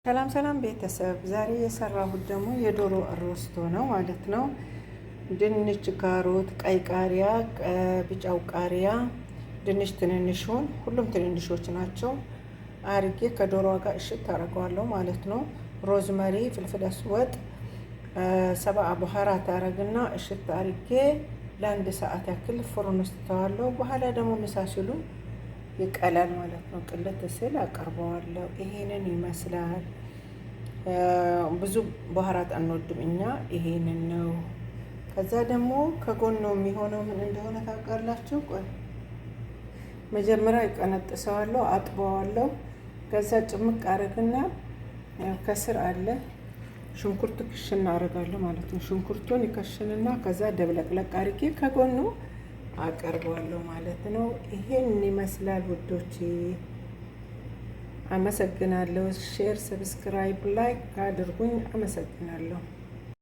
ሰላም ሰላም ቤተሰብ፣ ዛሬ የሰራሁት ደግሞ የዶሮ አሮስቶ ነው ማለት ነው። ድንች፣ ካሮት፣ ቀይ ቃሪያ፣ ቢጫው ቃሪያ፣ ድንች ትንንሹን ሁሉም ትንንሾች ናቸው አርጌ ከዶሮዋ ጋር እሽት አደርገዋለሁ ማለት ነው። ሮዝመሪ፣ ፍልፍል አስወጥ፣ ሰብአ በኋራት አረግና እሽት አርጌ ለአንድ ሰዓት ያክል ፍሩን ውስጥ ተዋለሁ። በኋላ ደግሞ ምሳ ሲሉ ይቀላል ማለት ነው። ቅልት ስል አቀርበዋለሁ። ይሄንን ይመስላል። ብዙ ባህራት አንወድም እኛ፣ ይሄንን ነው። ከዛ ደግሞ ከጎን ነው የሚሆነው ምን እንደሆነ ታውቃላችሁ? ቆይ መጀመሪያ ይቀነጥሰዋለሁ፣ አጥበዋለሁ። ከዛ ጭምቅ አረግና ከስር አለ ሽንኩርት ክሽና አረጋለሁ ማለት ነው። ሽንኩርቱን ይከሽንና ከዛ ደብለቅለቅ አርጌ ከጎኑ አቀርበዋለሁ ማለት ነው። ይሄን ይመስላል ውዶቼ። አመሰግናለሁ። ሼር፣ ሰብስክራይብ፣ ላይክ አድርጉኝ። አመሰግናለሁ።